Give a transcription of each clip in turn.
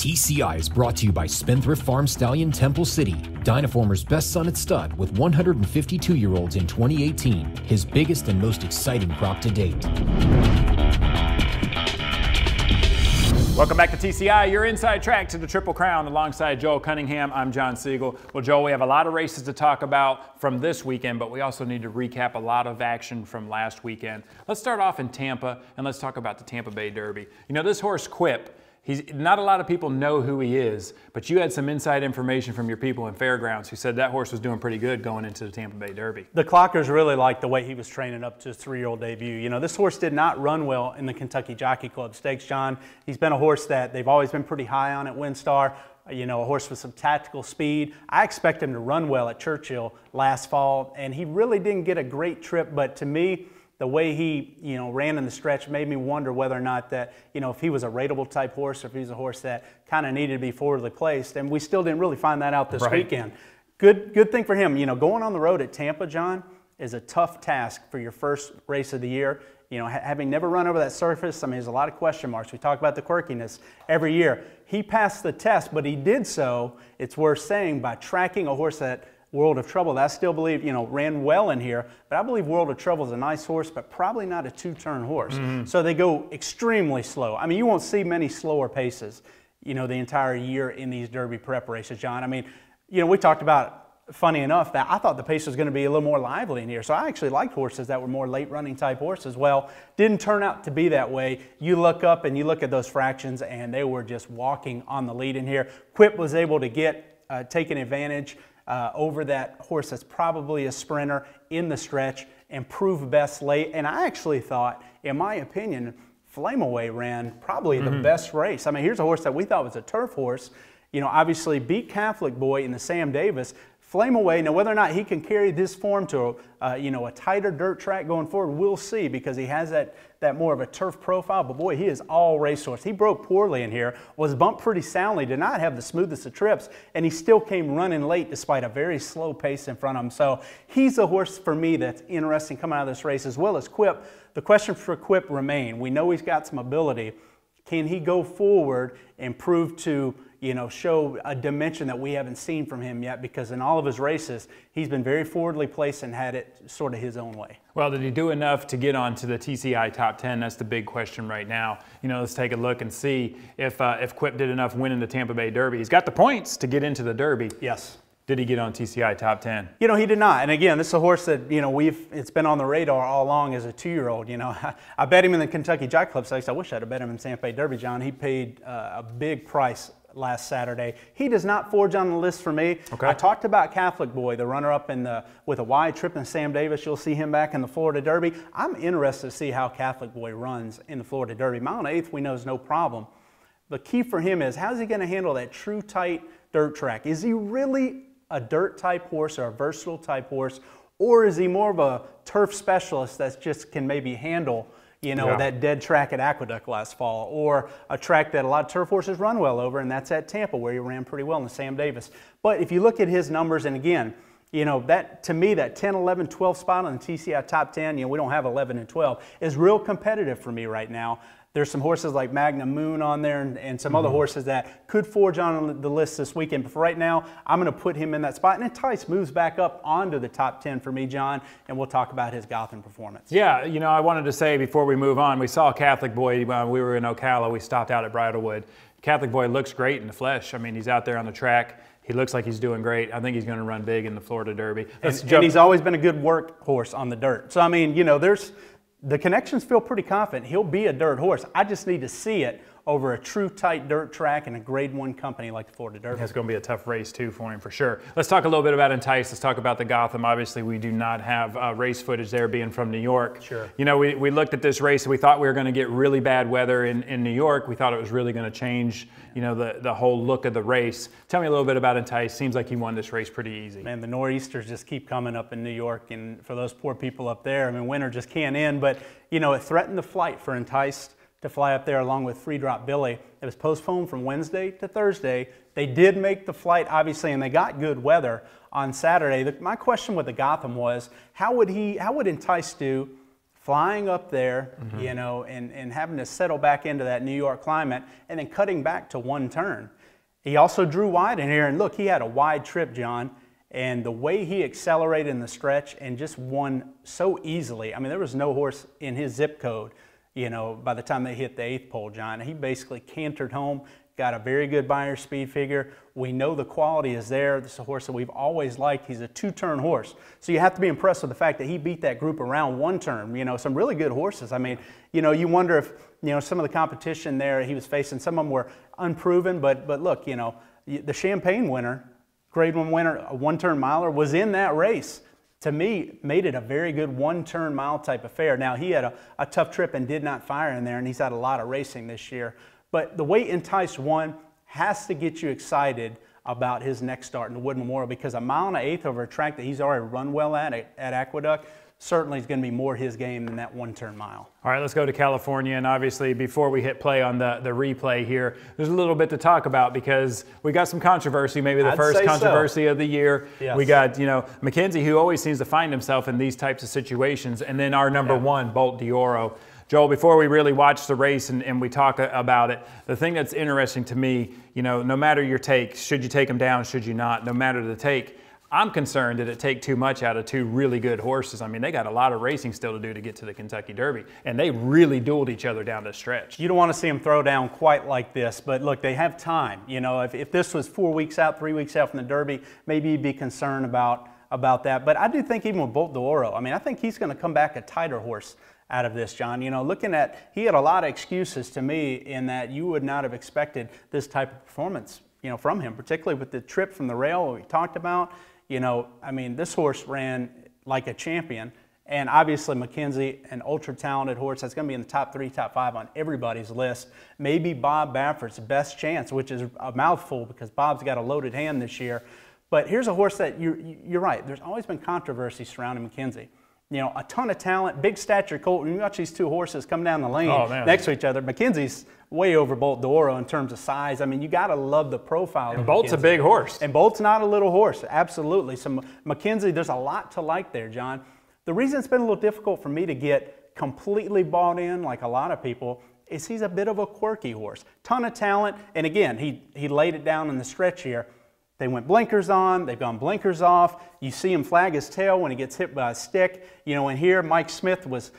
TCI is brought to you by Spendthrift Farm Stallion Temple City, Dynaformer's best son at stud with 152-year-olds in 2018, his biggest and most exciting crop to date. Welcome back to TCI, your inside track to the Triple Crown. Alongside Joel Cunningham, I'm John Siegel. Well, Joel, we have a lot of races to talk about from this weekend, but we also need to recap a lot of action from last weekend. Let's start off in Tampa, and let's talk about the Tampa Bay Derby. You know, this horse, Quip, not a lot of people know who he is, but you had some inside information from your people in Fairgrounds who said that horse was doing pretty good going into the Tampa Bay Derby. The Clockers really liked the way he was training up to his 3-year-old debut. You know, this horse did not run well in the Kentucky Jockey Club Stakes, John. He's been a horse that they've always been pretty high on at WinStar. You know, a horse with some tactical speed. I expect him to run well at Churchill last fall, and he really didn't get a great trip, but to me, the way he, ran in the stretch made me wonder whether or not that, if he was a rateable type horse or if he was a horse that kind of needed to be forwardly placed. And we still didn't really find that out this weekend. Good thing for him. Going on the road at Tampa, John, is a tough task for your first race of the year. Having never run over that surface, there's a lot of question marks. We talk about the quirkiness every year. He passed the test, but he did so, it's worth saying, by tracking a horse that World of Trouble, that I still believe, ran well in here, but I believe World of Trouble is a nice horse, but probably not a two-turn horse. So they go extremely slow. You won't see many slower paces, the entire year in these Derby preparations, John. We talked about, funny enough, that I thought the pace was going to be a little more lively in here. So I actually liked horses that were more late-running type horses. Well, didn't turn out to be that way. You look up and you look at those fractions, and they were just walking on the lead in here. Quip was able to get taken advantage over that horse that's probably a sprinter in the stretch and prove best late. And I actually thought, in my opinion, Flame Away ran probably the best race. Here's a horse that we thought was a turf horse. Obviously beat Catholic Boy in the Sam Davis. Flame Away, now whether or not he can carry this form to a tighter dirt track going forward, we'll see, because he has that more of a turf profile. But boy, he is all racehorse. He broke poorly in here, was bumped pretty soundly, did not have the smoothest of trips, and he still came running late despite a very slow pace in front of him. So he's a horse for me that's interesting coming out of this race, as well as Quip. The question for Quip remain. We know he's got some ability. Can he go forward and prove to show a dimension that we haven't seen from him yet? Because in all of his races, he's been very forwardly placed and had it sort of his own way. Well, did he do enough to get onto the TCI top 10? That's the big question right now. Let's take a look and see if Quip did enough winning the Tampa Bay Derby. He's got the points to get into the Derby. Yes. Did he get on TCI top 10? He did not. And again, this is a horse that, it's been on the radar all along as a 2-year-old. I bet him in the Kentucky Jockey Club Stakes. I wish I'd have bet him in Santa Fe Derby, John. He paid a big price last Saturday. He does not forge on the list for me. Okay. I talked about Catholic Boy, the runner-up with a wide trip in Sam Davis. You'll see him back in the Florida Derby. I'm interested to see how Catholic Boy runs in the Florida Derby. Mile and eighth we know is no problem. The key for him is, how's he going to handle that true tight dirt track? Is he really a dirt type horse or a versatile type horse, or is he more of a turf specialist that just can maybe handle that dead track at Aqueduct last fall, or a track that a lot of turf horses run well over, and that's at Tampa, where he ran pretty well in the Sam Davis. But if you look at his numbers, and again, that to me, that 10, 11, 12 spot on the TCI top 10, we don't have 11 and 12, is real competitive for me right now. There's some horses like Magnum Moon on there and some other horses that could forge on the list this weekend. But for right now, I'm going to put him in that spot. And Entice moves back up onto the top 10 for me, John, and we'll talk about his Gotham performance. Yeah, I wanted to say before we move on, we saw Catholic Boy when we were in Ocala. We stopped out at Bridlewood. Catholic Boy looks great in the flesh. He's out there on the track. He looks like he's doing great. I think he's going to run big in the Florida Derby. And he's always been a good workhorse on the dirt. So, the connections feel pretty confident. He'll be a dirt horse. I just need to see it over a true tight dirt track in a grade 1 company like the Florida Derby. It's going to be a tough race too for him for sure. Let's talk a little bit about Entice. Let's talk about the Gotham. Obviously, we do not have race footage there, being from New York. Sure. We looked at this race and we thought we were going to get really bad weather in New York. We thought it was really going to change, the whole look of the race. Tell me a little bit about Entice. Seems like he won this race pretty easy. Man, the nor'easters just keep coming up in New York, and for those poor people up there, winter just can't end. But it threatened the flight for Entice to fly up there along with Free Drop Billy. It was postponed from Wednesday to Thursday. They did make the flight, obviously, and they got good weather on Saturday. My question with the Gotham was, how would Entice do flying up there, you know, and having to settle back into that New York climate and then cutting back to one turn. He also drew wide in here, and look, he had a wide trip, John, and the way he accelerated in the stretch and just won so easily. I mean, there was no horse in his zip code, you know, by the time they hit the 8th pole, John. He basically cantered home, got a very good buyer speed figure. We know the quality is there. This is a horse that we've always liked. He's a 2-turn horse. So you have to be impressed with the fact that he beat that group around 1 turn. You know, some really good horses. I mean, you know, you wonder if, you know, some of the competition there he was facing, some of them were unproven, but look, you know, the Champagne winner, Grade 1 winner, a 1-turn miler, was in that race. To me, made it a very good 1-turn mile type affair. Now, he had a tough trip and did not fire in there, and he's had a lot of racing this year. But the way Entice won has to get you excited about his next start in the Wood Memorial, because a 1.125 over a track that he's already run well at Aqueduct certainly is going to be more his game than that 1-turn mile. All right, let's go to California. And obviously, before we hit play on the replay here, there's a little bit to talk about because we got some controversy, maybe the first controversy of the year. Yes. We got, you know, McKinzie, who always seems to find himself in these types of situations, and then our number one, Bolt d'Oro. Joel, before we really watch the race and we talk about it, the thing that's interesting to me, you know, no matter your take, should you take them down, should you not, no matter the take, I'm concerned that it take too much out of 2 really good horses. I mean, they got a lot of racing still to do to get to the Kentucky Derby, and they really dueled each other down the stretch. You don't want to see them throw down quite like this, but look, they have time. You know, if this was 4 weeks out, 3 weeks out from the Derby, maybe you'd be concerned about that. But I do think even with Bolt d'Oro, I mean, I think he's going to come back a tighter horse out of this, John. You know, looking at, he had a lot of excuses to me in that you would not have expected this type of performance, you know, from him, particularly with the trip from the rail we talked about. You know, I mean, this horse ran like a champion, and obviously McKinzie, an ultra-talented horse that's going to be in the top 3, top 5 on everybody's list. Maybe Bob Baffert's best chance, which is a mouthful because Bob's got a loaded hand this year. But here's a horse that you're right. There's always been controversy surrounding McKinzie. You know, a ton of talent, big stature colt, and you watch these 2 horses come down the lane next to each other. McKinzie's way over Bolt d'Oro in terms of size. I mean, you got to love the profile. And Bolt's a big horse. And Bolt's not a little horse, absolutely. So McKinzie, there's a lot to like there, John. The reason it's been a little difficult for me to get completely bought in, like a lot of people, is he's a bit of a quirky horse. Ton of talent, and again, he laid it down in the stretch here. They went blinkers on, they've gone blinkers off. You see him flag his tail when he gets hit by a stick. You know, and here Mike Smith was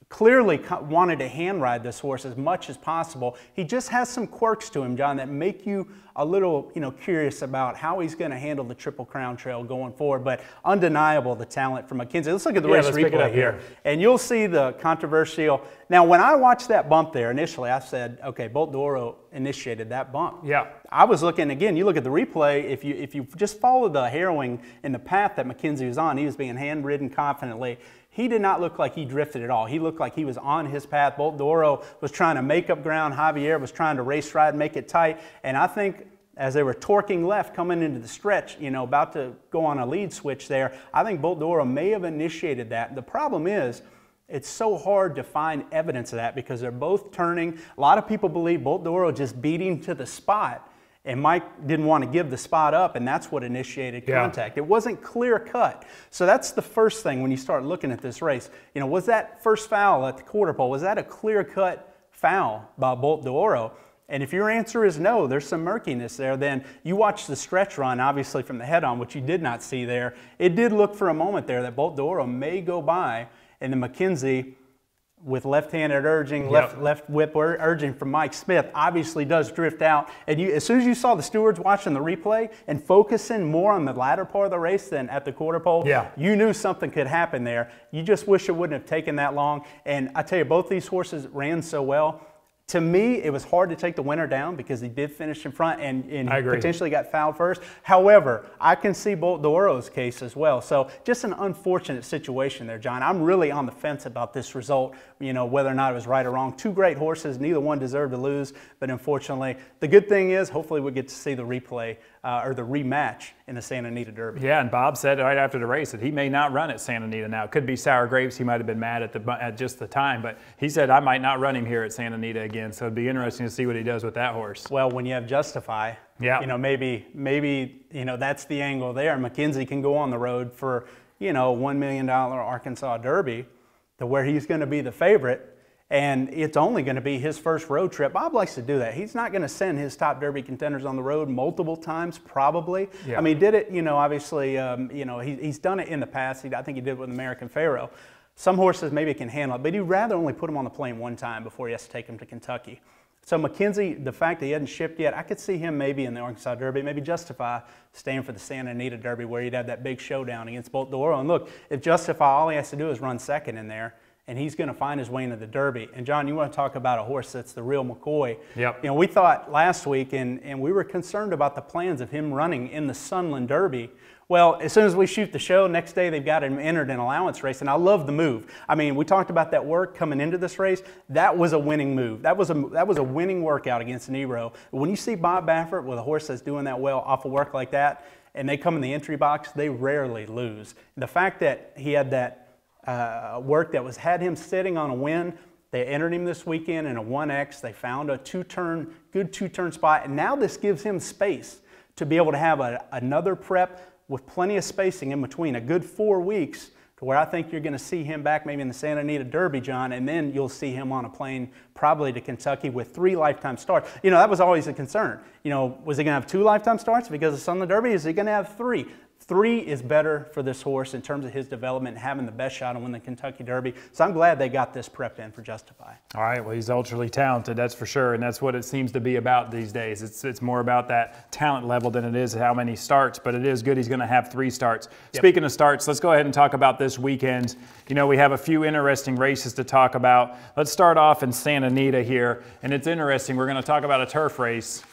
clearly wanted to hand ride this horse as much as possible. He just has some quirks to him, John, that make you a little, you know, curious about how he's going to handle the Triple Crown Trail going forward. But undeniable the talent from McKinzie. Let's look at the race replay here, and you'll see the controversial. Now, when I watched that bump there initially, I said, okay, Bolt d'Oro initiated that bump. Yeah. I was looking again. You look at the replay. If you just follow the harrowing in the path that McKinzie was on, he was being hand-ridden confidently. He did not look like he drifted at all. He looked like he was on his path. Bolt d'Oro was trying to make up ground. Javier was trying to race ride, make it tight. And I think as they were torquing left coming into the stretch, you know, about to go on a lead switch there, I think Bolt d'Oro may have initiated that. The problem is, it's so hard to find evidence of that because they're both turning. A lot of people believe Bolt d'Oro just beat him to the spot, and Mike didn't want to give the spot up, and that's what initiated contact. It wasn't clear cut. So that's the first thing when you start looking at this race. You know, was that first foul at the quarter pole, was that a clear cut foul by Bolt d'Oro? And if your answer is no, there's some murkiness there, then you watch the stretch run, obviously from the head on, which you did not see there. It did look for a moment there that Bolt d'Oro may go by, and then McKinzie, with left-handed urging, left whip urging from Mike Smith, obviously does drift out. And as soon as you saw the stewards watching the replay and focusing more on the latter part of the race than at the quarter pole, you knew something could happen there. You just wish it wouldn't have taken that long. And I tell you, both these horses ran so well. To me, it was hard to take the winner down because he did finish in front and potentially got fouled first. However, I can see Bolt d'Oro's case as well. So just an unfortunate situation there, John. I'm really on the fence about this result, you know, whether or not it was right or wrong. 2 great horses, neither one deserved to lose, but unfortunately, the good thing is hopefully we get to see the replay or the rematch in the Santa Anita Derby. Yeah, and Bob said right after the race that he may not run at Santa Anita now. It could be sour grapes. He might have been mad at just the time, but he said, I might not run him here at Santa Anita again. So it'd be interesting to see what he does with that horse. Well, when you have Justify, you know, maybe you know, that's the angle there. McKinzie can go on the road for, you know, $1 million Arkansas Derby. to where he's going to be the favorite. And it's only going to be his first road trip. Bob likes to do that. He's not going to send his top Derby contenders on the road multiple times, probably. Yeah. I mean, he did it, obviously, he's done it in the past. I think he did it with American Pharoah. Some horses maybe can handle it, but he'd rather only put him on the plane one time before he has to take him to Kentucky. So McKinzie, the fact that he hadn't shipped yet, I could see him maybe in the Arkansas Derby, maybe Justify staying for the Santa Anita Derby where he'd have that big showdown against Bolt d'Oro. And look, if Justify, all he has to do is run second in there, and he's going to find his way into the Derby. And John, you want to talk about a horse that's the real McCoy. Yep. We thought last week, and we were concerned about the plans of him running in the Sunland Derby. Well, as soon as we shoot the show, next day they've got him entered in Allowance race, and I love the move. I mean, we talked about that work coming into this race. That was a winning move. That was a winning workout against Nero. When you see Bob Baffert with a horse that's doing that well off of work like that, and they come in the entry box, they rarely lose. The fact that he had that work that had him sitting on a win. They entered him this weekend in a 1X. They found a good two-turn spot, and now this gives him space to be able to have another prep with plenty of spacing in between, a good 4 weeks, to where I think you're going to see him back maybe in the Santa Anita Derby, John, and then you'll see him on a plane probably to Kentucky with 3 lifetime starts. That was always a concern. Was he going to have 2 lifetime starts because of Sunland Derby? Is he going to have 3? 3 is better for this horse in terms of his development and having the best shot to win the Kentucky Derby. So I'm glad they got this prep in for Justify. All right, well, he's ultra talented, that's for sure, and that's what it seems to be about these days. It's more about that talent level than it is how many starts, but it is good he's going to have 3 starts. Yep. Speaking of starts, let's go ahead and talk about this weekend. We have a few interesting races to talk about. Let's start off in Santa Anita here, and it's interesting. We're going to talk about a turf race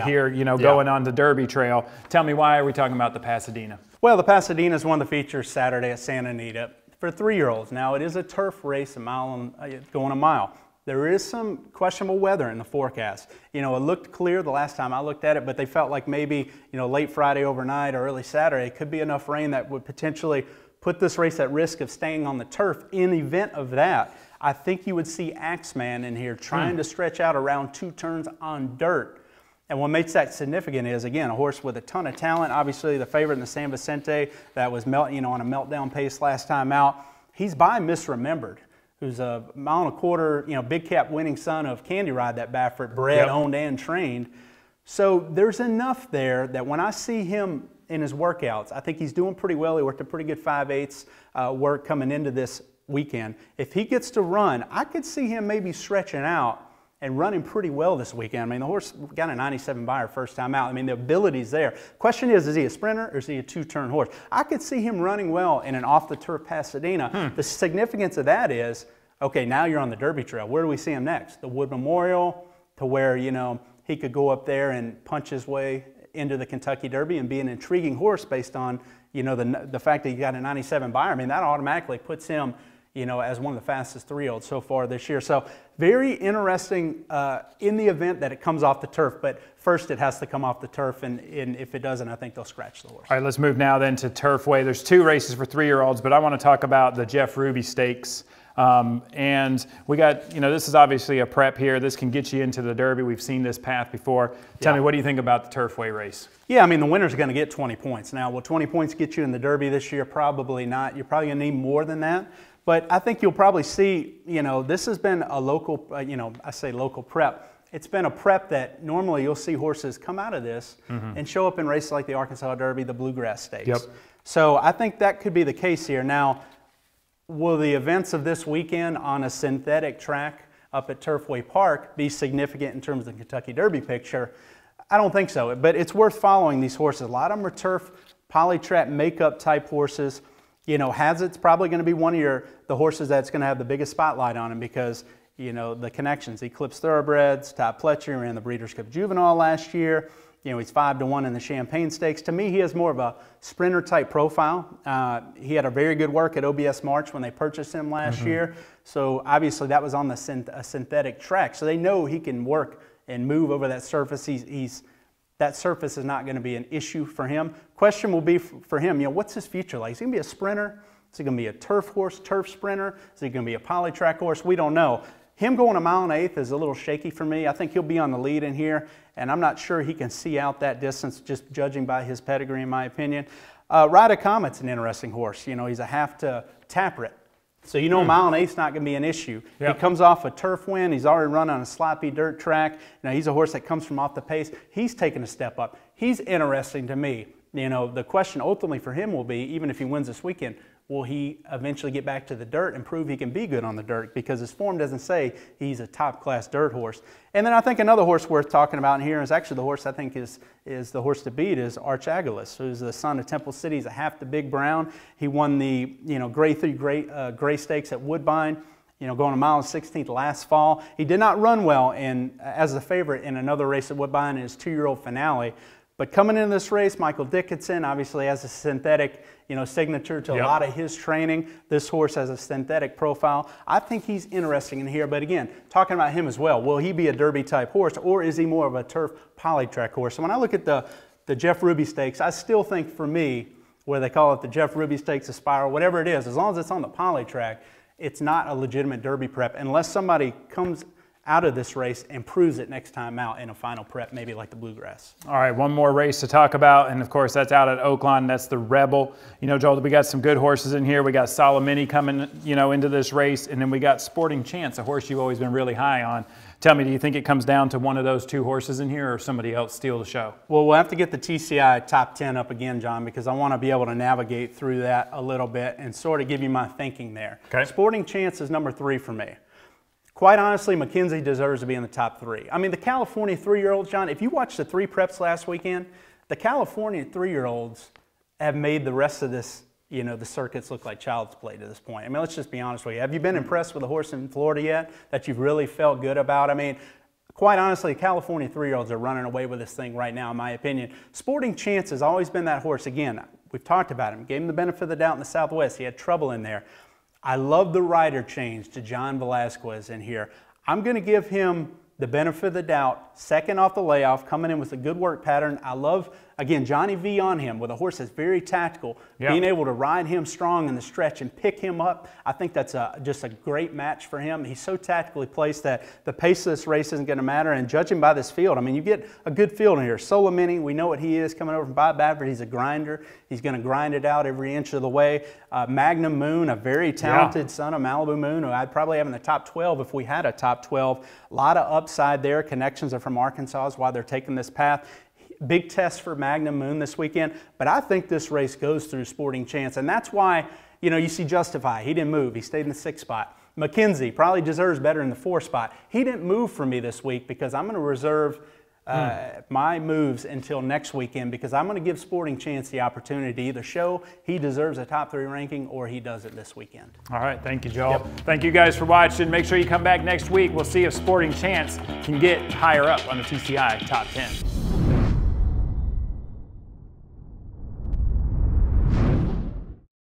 here, going on the Derby Trail. Tell me, why are we talking about the Pasadena? Well, the Pasadena is one of the features Saturday at Santa Anita for 3-year-olds. Now, it is a turf race, going a mile. There is some questionable weather in the forecast. It looked clear the last time I looked at it, but they felt like maybe, late Friday overnight or early Saturday, it could be enough rain that would potentially put this race at risk of staying on the turf. In the event of that, I think you would see Axeman in here trying to stretch out around 2 turns on dirt. And what makes that significant is, again, a horse with a ton of talent. Obviously, the favorite in the San Vicente that was on a meltdown pace last time out. He's by Misremembered, who's a 1.25 mile, big cap winning son of Candy Ride that Baffert bred, owned, and trained. So there's enough there that when I see him in his workouts, I think he's doing pretty well. He worked a pretty good 5/8 work coming into this weekend. If he gets to run, I could see him maybe stretching out and running pretty well this weekend. I mean, the horse got a 97 buyer first time out. I mean, the ability's there. Question is he a sprinter or is he a 2-turn horse? I could see him running well in an off-the-turf Pasadena. The significance of that is, okay, now you're on the Derby Trail. Where do we see him next? The Wood Memorial, to where, he could go up there and punch his way into the Kentucky Derby and be an intriguing horse based on, the fact that he got a 97 buyer. I mean, that automatically puts him, as one of the fastest 3-year-olds so far this year. So very interesting in the event that it comes off the turf, but first it has to come off the turf, and if it doesn't, I think they'll scratch the horse. All right, let's move now then to Turfway. There's 2 races for 3-year-olds, but I want to talk about the Jeff Ruby Stakes. And we got, this is obviously a prep here. This can get you into the Derby. We've seen this path before. Tell me, what do you think about the Turfway race? Yeah, I mean, the winner's going to get 20 points. Now, will 20 points get you in the Derby this year? Probably not. You're probably going to need more than that. But I think you'll probably see, this has been a local, I say local prep. It's been a prep that normally you'll see horses come out of this and show up in races like the Arkansas Derby, the Bluegrass Stakes. Yep. So I think that could be the case here. Now, will the events of this weekend on a synthetic track up at Turfway Park be significant in terms of the Kentucky Derby picture? I don't think so, but it's worth following these horses. A lot of them are turf, Polytrack makeup type horses. Hazard's probably going to be one of the horses that's going to have the biggest spotlight on him because, the connections. Eclipse Thoroughbreds, Todd Pletcher ran the Breeders' Cup Juvenile last year. He's 5-1 in the Champagne Stakes. To me, he has more of a sprinter type profile. He had a very good work at OBS March when they purchased him last year. So obviously that was on a synthetic track. So they know he can work and move over that surface. That surface is not going to be an issue for him. Question will be for him, what's his future like? Is he going to be a sprinter? Is he going to be a turf horse, turf sprinter? Is he going to be a Polytrack horse? We don't know. Him going 1 1/8 is a little shaky for me. I think he'll be on the lead in here, and I'm not sure he can see out that distance just judging by his pedigree, in my opinion. Ride a Comet's an interesting horse. He's a half to Taprit. So you know a mile and 8's not going to be an issue. Yep. He comes off a turf win. He's already run on a sloppy dirt track. Now he's a horse that comes from off the pace. He's taken a step up. He's interesting to me. You know, the question ultimately for him will be, even if he wins this weekend, will he eventually get back to the dirt and prove he can be good on the dirt? Because his form doesn't say he's a top-class dirt horse. And then I think another horse worth talking about in here is actually the horse I think is the horse to beat is Archagulus, who's the son of Temple City. He's a half the big brown. He won the Grade 3 Gray Stakes at Woodbine, going a mile and 16th last fall. He did not run well as a favorite in another race at Woodbine in his 2-year-old finale. But coming into this race, Michael Dickinson obviously has a synthetic, signature to a lot of his training. This horse has a synthetic profile. I think he's interesting in here. But again, talking about him as well, will he be a Derby type horse or is he more of a turf Polytrack horse? So when I look at the Jeff Ruby Stakes, I still think for me, where they call it the Jeff Ruby Stakes, the Spiral, whatever it is, as long as it's on the Polytrack, it's not a legitimate Derby prep unless somebody comes out of this race and proves it next time out in a final prep, maybe like the Bluegrass. All right, one more race to talk about, and of course that's out at Oaklawn. That's the Rebel. Joel, we got some good horses in here. We got Solomini coming, into this race, and then we got Sporting Chance, a horse you've always been really high on. Tell me, do you think it comes down to one of those two horses in here or somebody else steal the show? Well, we'll have to get the TCI top 10 up again, John, because I want to be able to navigate through that a little bit and sort of give you my thinking there. Okay. Sporting Chance is number 3 for me. Quite honestly, McKinzie deserves to be in the top 3. I mean, the California 3-year-olds, John, if you watched the 3 preps last weekend, the California 3-year-olds have made the rest of this, the circuits look like child's play to this point. I mean, let's just be honest with you. Have you been impressed with a horse in Florida yet that you've really felt good about? I mean, quite honestly, California 3-year-olds are running away with this thing right now, in my opinion. Sporting Chance has always been that horse. Again, we've talked about him. Gave him the benefit of the doubt in the Southwest. He had trouble in there. I love the rider change to John Velasquez in here. I'm going to give him the benefit of the doubt, second off the layoff, coming in with a good work pattern. I love, again, Johnny V on him with a horse that's very tactical, being able to ride him strong in the stretch and pick him up. I think that's just a great match for him. He's so tactically placed that the pace of this race isn't going to matter. And judging by this field, I mean, you get a good field in here. Solomini, we know what he is coming over from Bob Baffert. He's a grinder. He's going to grind it out every inch of the way. Magnum Moon, a very talented son of Malibu Moon, who I'd probably have in the top 12 if we had a top 12. A lot of upside there. Connections are from Arkansas is why they're taking this path. Big test for Magnum Moon this weekend, but I think this race goes through Sporting Chance, and that's why, you see Justify. He didn't move. He stayed in the 6th spot. McKinzie probably deserves better in the 4th spot. He didn't move for me this week because I'm going to reserve my moves until next weekend because I'm going to give Sporting Chance the opportunity to either show he deserves a top 3 ranking or he does it this weekend. All right, thank you, Joel. Thank you guys for watching. Make sure you come back next week. We'll see if Sporting Chance can get higher up on the TCI top 10.